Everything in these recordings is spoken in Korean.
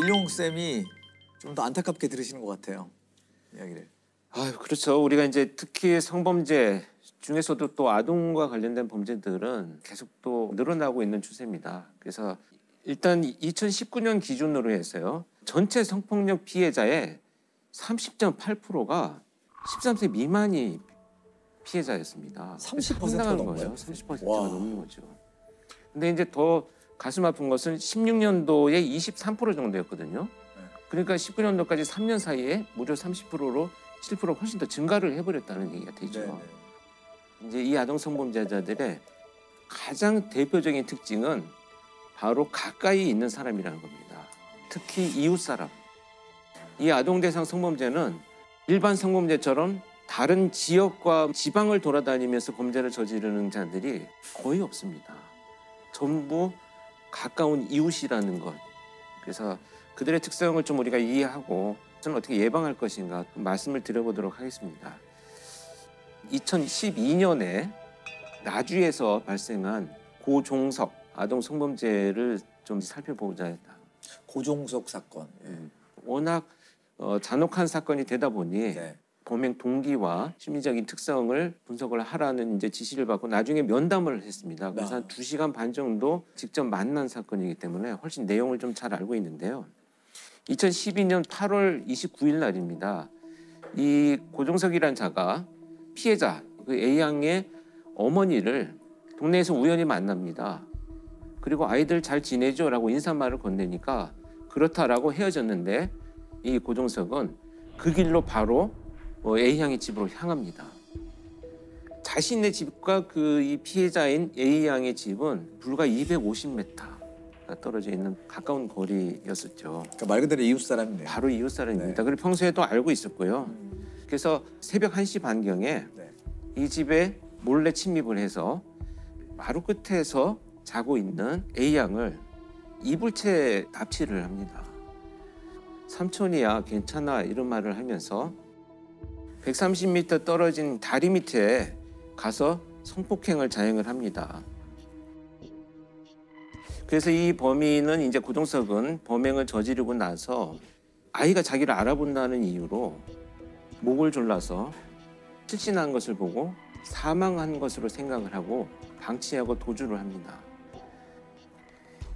일용 쌤이 좀 더 안타깝게 들으시는 것 같아요. 이야기를. 아유, 그렇죠. 우리가 이제 특히 성범죄 중에서도 또 아동과 관련된 범죄들은 계속 또 늘어나고 있는 추세입니다. 그래서 일단 2019년 기준으로 해서요. 전체 성폭력 피해자의 30.8%가 13세 미만이 피해자였습니다. 30%가 상당한 넘은 거예요. 거예요? 30%가 와. 넘는 거죠. 근데 이제 더 가슴 아픈 것은 16년도에 23% 정도였거든요. 그러니까 19년도까지 3년 사이에 무려 30%로 7% 훨씬 더 증가를 해버렸다는 얘기가 되죠. 네네. 이제 이 아동 성범죄자들의 가장 대표적인 특징은 바로 가까이 있는 사람이라는 겁니다. 특히 이웃 사람. 이 아동 대상 성범죄는 일반 성범죄처럼 다른 지역과 지방을 돌아다니면서 범죄를 저지르는 자들이 거의 없습니다. 전부 가까운 이웃이라는 것. 그래서 그들의 특성을 좀 우리가 이해하고 저는 어떻게 예방할 것인가 말씀을 드려보도록 하겠습니다. 2012년에 나주에서 발생한 고종석 아동 성범죄를 좀 살펴보자 했다. 고종석 사건. 예. 워낙 잔혹한 사건이 되다 보니 네. 범행 동기와 심리적인 특성을 분석을 하라는 이제 지시를 받고 나중에 면담을 했습니다. 그래서 한 2시간 반 정도 직접 만난 사건이기 때문에 훨씬 내용을 좀 잘 알고 있는데요. 2012년 8월 29일 날입니다. 이 고종석이란 자가 피해자 그 A양의 어머니를 동네에서 우연히 만납니다. 그리고 아이들 잘 지내죠라고 인사말을 건네니까 그렇다라고 헤어졌는데 이 고종석은 그 길로 바로 A양의 집으로 향합니다. 자신의 집과 그 이 피해자인 A양의 집은 불과 250m 떨어져 있는 가까운 거리였었죠. 그러니까 말 그대로 이웃 사람이네요. 바로 이웃 사람입니다. 네. 그리고 평소에도 알고 있었고요. 그래서 새벽 1시 반경에 네. 이 집에 몰래 침입을 해서 마루 끝에서 자고 있는 A양을 이불채 납치를 합니다. 삼촌이야 괜찮아 이런 말을 하면서 130m 떨어진 다리 밑에 가서 성폭행을 자행을 합니다. 그래서 이 범인은 이제 고종석은 범행을 저지르고 나서 아이가 자기를 알아본다는 이유로 목을 졸라서 실신한 것을 보고 사망한 것으로 생각을 하고 방치하고 도주를 합니다.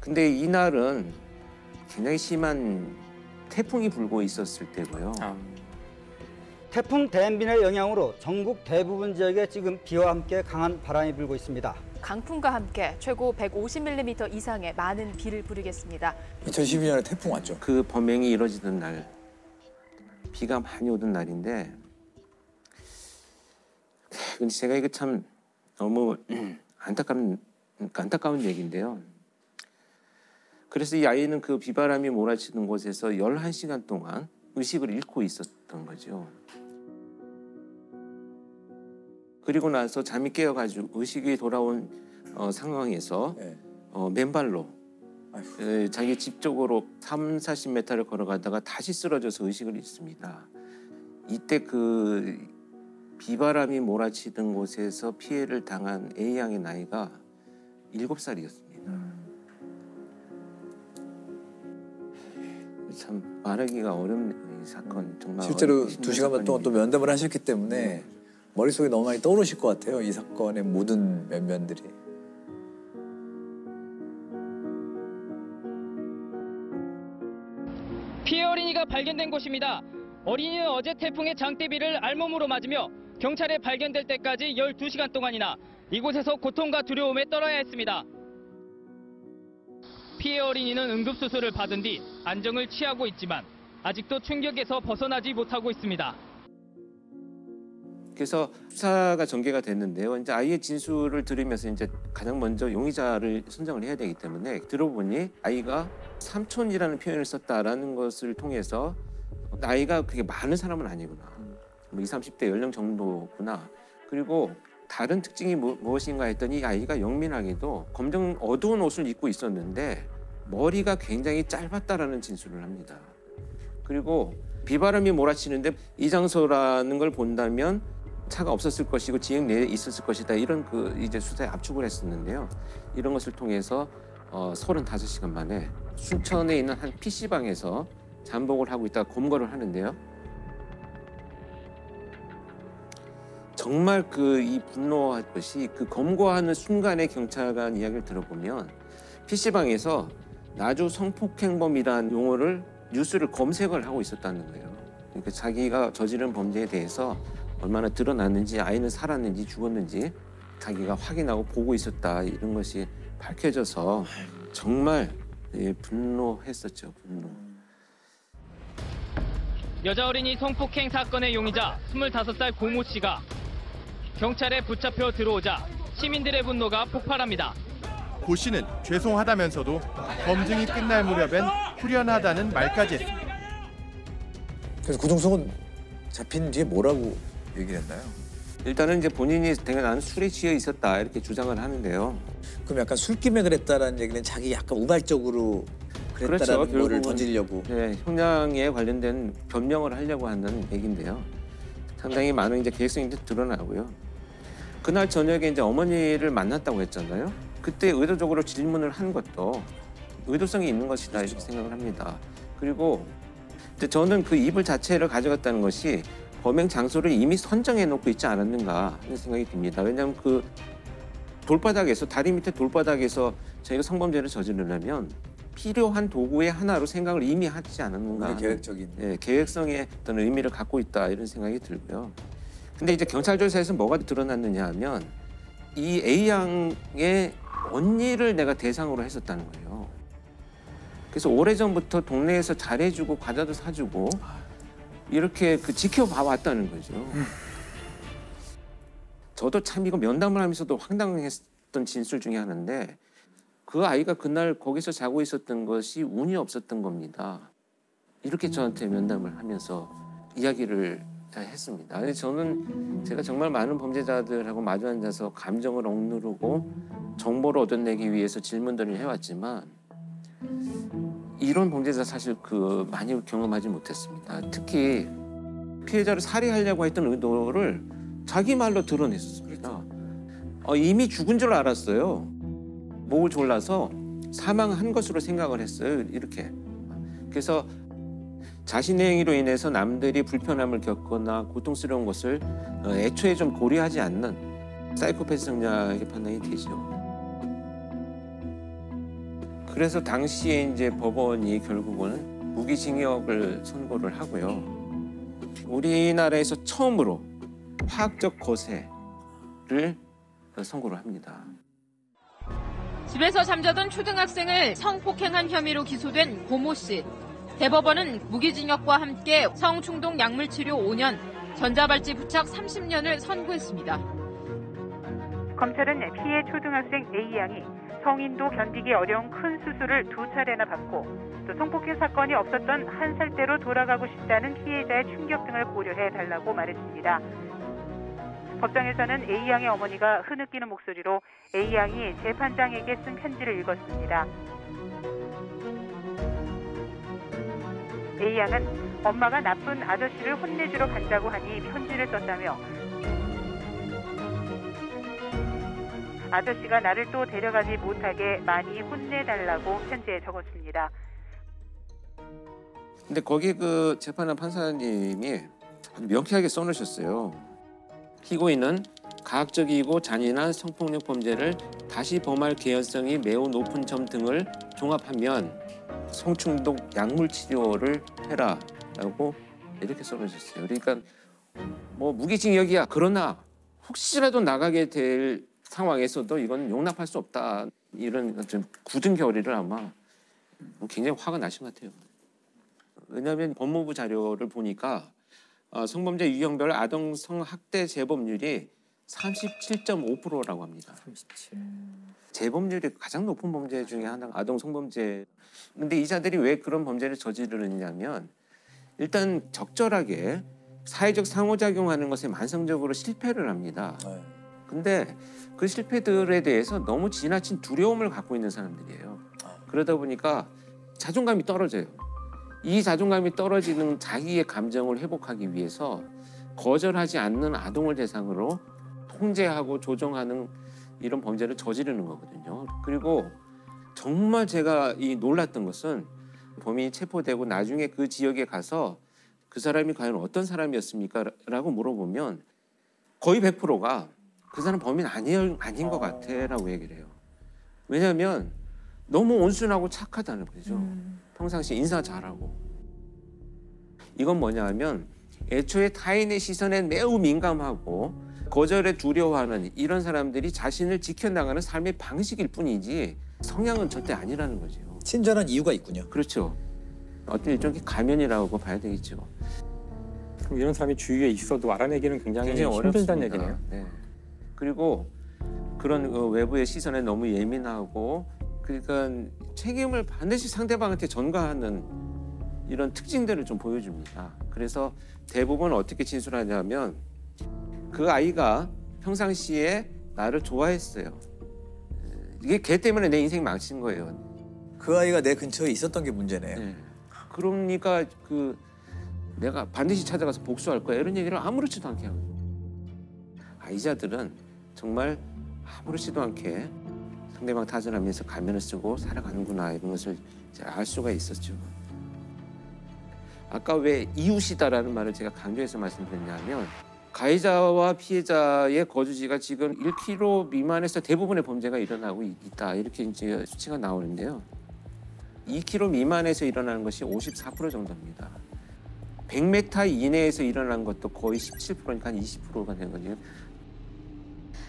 근데 이날은 굉장히 심한 태풍이 불고 있었을 때고요. 태풍 댄빈의 영향으로 전국 대부분 지역에 지금 비와 함께 강한 바람이 불고 있습니다. 강풍과 함께 최고 150mm 이상의 많은 비를 부리겠습니다. 2012년에 태풍 왔죠. 그 범행이 이루어지던 날 비가 많이 오던 날인데 근데 제가 이거 참 너무 안타까운 얘기인데요. 그래서 이 아이는 그 비바람이 몰아치는 곳에서 11시간 동안 의식을 잃고 있었던 거죠. 그리고 나서 잠이 깨어가지고 의식이 돌아온 상황에서 네. 맨발로 아이고. 자기 집 쪽으로 30-40m를 걸어가다가 다시 쓰러져서 의식을 잃습니다. 이때 그 비바람이 몰아치던 곳에서 피해를 당한 A양의 나이가 7살이었습니다. 참 말하기가 어렵네요. 이 사건 정말 실제로 2시간 반 동안 또 면담을 하셨기 때문에 머릿속에 너무 많이 떠오르실 것 같아요. 이 사건의 모든 면면들이. 피해 어린이가 발견된 곳입니다. 어린이는 어제 태풍의 장대비를 알몸으로 맞으며 경찰에 발견될 때까지 12시간 동안이나 이곳에서 고통과 두려움에 떨어야 했습니다. 피해 어린이는 응급수술을 받은 뒤 안정을 취하고 있지만 아직도 충격에서 벗어나지 못하고 있습니다. 그래서 수사가 전개가 됐는데요. 이제 아이의 진술을 들으면서 이제 가장 먼저 용의자를 선정을 해야 되기 때문에 들어보니 아이가 삼촌이라는 표현을 썼다라는 것을 통해서 나이가 그렇게 많은 사람은 아니구나. 뭐 20, 30대 연령 정도구나. 그리고 다른 특징이 무엇인가 했더니 아이가 영민하게도 검정 어두운 옷을 입고 있었는데 머리가 굉장히 짧았다라는 진술을 합니다. 그리고 비바람이 몰아치는데 이 장소라는 걸 본다면 차가 없었을 것이고 지역 내에 있었을 것이다. 이런 그 이제 수사에 압축을 했었는데요. 이런 것을 통해서 35시간 만에 순천에 있는 한 PC방에서 잠복을 하고 있다가 검거를 하는데요. 정말 이 분노할 것이 그 검거하는 순간의 경찰관 이야기를 들어보면 PC방에서 나주 성폭행범이라는 용어를 뉴스를 검색을 하고 있었다는 거예요. 그러니까 자기가 저지른 범죄에 대해서 얼마나 드러났는지, 아이는 살았는지 죽었는지 자기가 확인하고 보고 있었다, 이런 것이 밝혀져서 정말 분노했었죠. 분노. 여자 어린이 성폭행 사건의 용의자 25살 고모 씨가 경찰에 붙잡혀 들어오자 시민들의 분노가 폭발합니다. 고 씨는 죄송하다면서도 검증이 끝날 무렵엔 후련하다는 말까지 했습니다. 그래서 고종석은 잡힌 뒤에 뭐라고 얘기를 했나요? 일단은 이제 본인이 나는 술에 취해 있었다, 이렇게 주장을 하는데요. 그럼 약간 술김에 그랬다라는 얘기는 자기 약간 우발적으로 그랬다라는 그렇죠. 거를 결국은, 던지려고. 네, 형량에 관련된 변명을 하려고 하는 얘기인데요. 상당히 많은 이제 계획성이 드러나고요. 그날 저녁에 이제 어머니를 만났다고 했잖아요. 그때 의도적으로 질문을 한 것도 의도성이 있는 것이다, 이렇게 생각을 합니다. 그리고 이제 저는 그 이불 자체를 가져갔다는 것이 범행 장소를 이미 선정해 놓고 있지 않았는가 하는 생각이 듭니다. 왜냐하면 그 돌바닥에서, 다리 밑에 돌바닥에서 저희가 성범죄를 저지르려면 필요한 도구의 하나로 생각을 이미 하지 않았는가 하는, 계획적인. 계획성의 어떤 의미를 갖고 있다, 이런 생각이 들고요. 근데 이제 경찰 조사에서 뭐가 드러났느냐 하면 이 A양의 언니를 내가 대상으로 했었다는 거예요. 그래서 오래전부터 동네에서 잘해주고 과자도 사주고 이렇게 지켜봐 왔다는 거죠. 저도 참 이거 면담을 하면서도 황당했던 진술 중에 하나인데, 그 아이가 그날 거기서 자고 있었던 것이 운이 없었던 겁니다. 이렇게 저한테 면담을 하면서 이야기를 했습니다. 근데 저는 제가 정말 많은 범죄자들하고 마주 앉아서 감정을 억누르고 정보를 얻어내기 위해서 질문들을 해왔지만 이런 범죄자 사실 많이 경험하지 못했습니다. 특히 피해자를 살해하려고 했던 의도를 자기 말로 드러냈었습니다. 이미 죽은 줄 알았어요. 목을 졸라서 사망한 것으로 생각을 했어요. 이렇게. 그래서 자신의 행위로 인해서 남들이 불편함을 겪거나 고통스러운 것을 애초에 좀 고려하지 않는 사이코패스 성향의 판단이 되죠. 그래서 당시에 이제 법원이 결국은 무기징역을 선고를 하고요. 우리나라에서 처음으로 화학적 거세를 선고를 합니다. 집에서 잠자던 초등학생을 성폭행한 혐의로 기소된 고모 씨. 대법원은 무기징역과 함께 성충동 약물치료 5년, 전자발찌 부착 30년을 선고했습니다. 검찰은 피해 초등학생 A양이 성인도 견디기 어려운 큰 수술을 2차례나 받고 또 성폭행 사건이 없었던 1살대로 돌아가고 싶다는 피해자의 충격 등을 고려해달라고 말했습니다. 법정에서는 A양의 어머니가 흐느끼는 목소리로 A양이 재판장에게 쓴 편지를 읽었습니다. A양은 엄마가 나쁜 아저씨를 혼내주러 간다고 하니 편지를 썼다며 아저씨가 나를 또 데려가지 못하게 많이 혼내달라고 편지에 적었습니다. 근데 거기 재판한 판사님이 아주 명쾌하게 써놓으셨어요. 피고인은 가학적이고 잔인한 성폭력 범죄를 다시 범할 개연성이 매우 높은 점 등을 종합하면 성충동 약물 치료를 해라라고 이렇게 써놓으셨어요. 그러니까 뭐 무기징역이야. 그러나 혹시라도 나가게 될 상황에서도 이건 용납할 수 없다. 이런 좀 굳은 결의를 아마 굉장히 화가 나신 것 같아요. 왜냐하면 법무부 자료를 보니까 성범죄 유형별 아동 성학대 재범률이 37.5%라고 합니다. 37. 재범률이 가장 높은 범죄 중에 하나가 아동 성범죄. 근데 이 자들이 왜 그런 범죄를 저지르느냐면 일단 적절하게 사회적 상호작용하는 것에 만성적으로 실패를 합니다. 근데 그 실패들에 대해서 너무 지나친 두려움을 갖고 있는 사람들이에요. 그러다 보니까 자존감이 떨어져요. 이 자존감이 떨어지는 자기의 감정을 회복하기 위해서 거절하지 않는 아동을 대상으로 통제하고 조정하는 이런 범죄를 저지르는 거거든요. 그리고 정말 제가 놀랐던 것은 범인이 체포되고 나중에 그 지역에 가서 그 사람이 과연 어떤 사람이었습니까? 라고 물어보면 거의 100%가 그 사람 범인 아닌 것 같아 라고 얘기를 해요. 왜냐하면 너무 온순하고 착하다는 거죠. 평상시에 인사 잘하고. 이건 뭐냐 하면 애초에 타인의 시선에 매우 민감하고 거절에 두려워하는 이런 사람들이 자신을 지켜나가는 삶의 방식일 뿐이지 성향은 절대 아니라는 거죠. 친절한 이유가 있군요. 그렇죠. 어떤 일종의 가면이라고 봐야 되겠죠. 그럼 이런 사람이 주위에 있어도 알아내기는 굉장히 어렵습니다. 힘들다는 얘기네요. 네. 그리고 그런 외부의 시선에 너무 예민하고 그러니까 책임을 반드시 상대방한테 전가하는 이런 특징들을 좀 보여줍니다. 그래서 대부분 어떻게 진술하냐면 그 아이가 평상시에 나를 좋아했어요. 이게 걔 때문에 내 인생이 망친 거예요. 그 아이가 내 근처에 있었던 게 문제네요. 네. 그러니까 내가 반드시 찾아가서 복수할 거야 이런 얘기를 아무렇지도 않게 하고 아이자들은 정말 아무렇지도 않게 상대방 탓을 하면서 가면을 쓰고 살아가는구나 이런 것을 이제 알 수가 있었죠. 아까 왜 이웃이다라는 말을 제가 강조해서 말씀드렸냐면 가해자와 피해자의 거주지가 지금 1km 미만에서 대부분의 범죄가 일어나고 있다 이렇게 이제 수치가 나오는데요. 2km 미만에서 일어나는 것이 54% 정도입니다. 100m 이내에서 일어난 것도 거의 17%니까 한 20%가 된 거죠.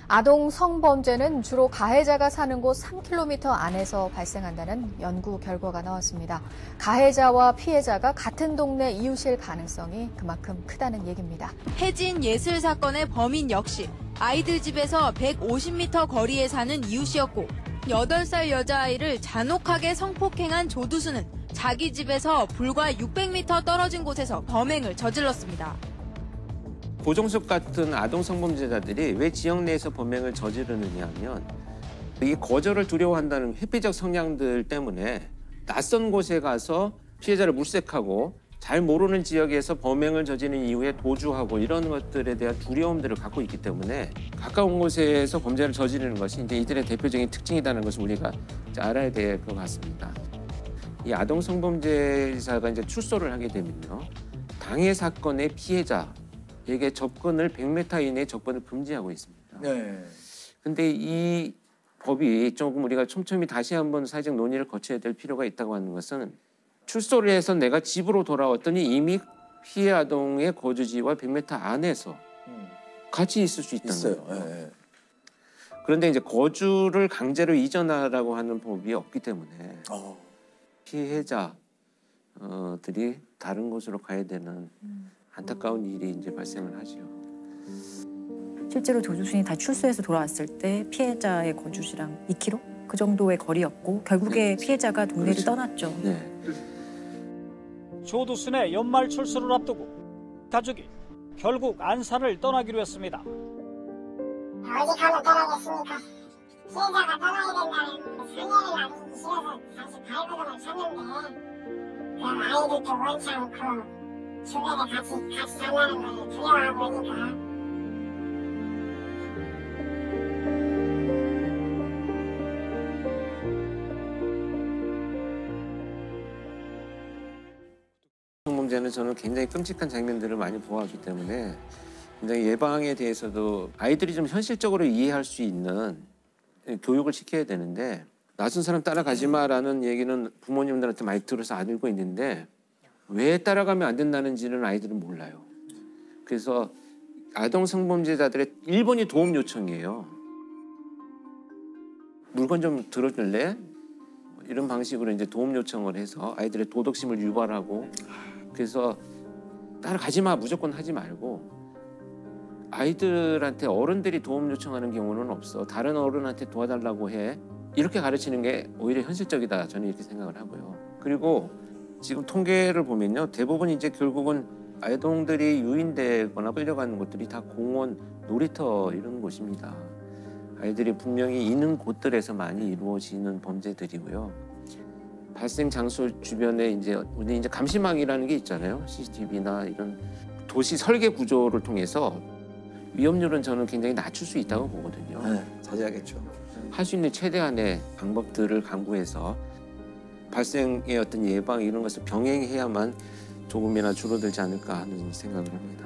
아동 성범죄는 주로 가해자가 사는 곳 3km 안에서 발생한다는 연구 결과가 나왔습니다. 가해자와 피해자가 같은 동네 이웃일 가능성이 그만큼 크다는 얘기입니다. 혜진 예슬 사건의 범인 역시 아이들 집에서 150m 거리에 사는 이웃이었고 8살 여자아이를 잔혹하게 성폭행한 조두수는 자기 집에서 불과 600m 떨어진 곳에서 범행을 저질렀습니다. 고종석 같은 아동 성범죄자들이 왜 지역 내에서 범행을 저지르느냐 하면 이 거절을 두려워한다는 회피적 성향들 때문에 낯선 곳에 가서 피해자를 물색하고 잘 모르는 지역에서 범행을 저지른 이후에 도주하고 이런 것들에 대한 두려움들을 갖고 있기 때문에 가까운 곳에서 범죄를 저지르는 것이 이제 이들의 대표적인 특징이라는 것을 우리가 이제 알아야 될 것 같습니다. 이 아동 성범죄자가 이제 출소를 하게 되면요, 당해 사건의 피해자에게 접근을 100m 이내에 접근을 금지하고 있습니다. 네. 근데 이 법이 조금 우리가 촘촘히 다시 한번 사회적 논의를 거쳐야 될 필요가 있다고 하는 것은 출소를 해서 내가 집으로 돌아왔더니 이미 피해 아동의 거주지와 100m 안에서 같이 있을 수 있다는 있어요. 거예요. 네. 그런데 이제 거주를 강제로 이전하라고 하는 법이 없기 때문에 피해자들이 다른 곳으로 가야 되는 안타까운 일이 이제 발생을 하죠. 실제로 조두순이 다 출소해서 돌아왔을 때 피해자의 거주지랑 2km? 그 정도의 거리였고 결국에 피해자가 동네를 그렇죠. 떠났죠. 네. 조두순의 연말 출소를 앞두고 가족이 결국 안산을 떠나기로 했습니다. 어디 가면 떠나겠습니까? 피해자가 떠나야 된다는 상해를 나누기 싫어서 다시 발버둥을 쳤는데 그 아이들도 원치 않고 주변에 같이 살라는 걸 두려워하고 그러니까 성범죄는 저는 굉장히 끔찍한 장면들을 많이 보았기 때문에 굉장히 예방에 대해서도 아이들이 좀 현실적으로 이해할 수 있는 교육을 시켜야 되는데 낯선 사람 따라가지 마라는 얘기는 부모님들한테 많이 들어서 알고 있는데 왜 따라가면 안 된다는지는 아이들은 몰라요. 그래서 아동 성범죄자들의 1번이 도움 요청이에요. 물건 좀 들어줄래? 이런 방식으로 이제 도움 요청을 해서 아이들의 도덕심을 유발하고 그래서 따라가지 마, 무조건 하지 말고 아이들한테 어른들이 도움 요청하는 경우는 없어. 다른 어른한테 도와달라고 해. 이렇게 가르치는 게 오히려 현실적이다. 저는 이렇게 생각을 하고요. 그리고 지금 통계를 보면요. 대부분 이제 결국은 아동들이 유인되거나 끌려가는 곳들이 다 공원, 놀이터 이런 곳입니다. 아이들이 분명히 있는 곳들에서 많이 이루어지는 범죄들이고요. 발생 장소 주변에 우리 이제 감시망이라는 게 있잖아요. CCTV나 이런 도시 설계 구조를 통해서 위험률은 저는 굉장히 낮출 수 있다고 보거든요. 네, 자제하겠죠. 할 수 있는 최대한의 방법들을 강구해서 발생의 어떤 예방 이런 것을 병행해야만 조금이나 줄어들지 않을까 하는 생각을 합니다.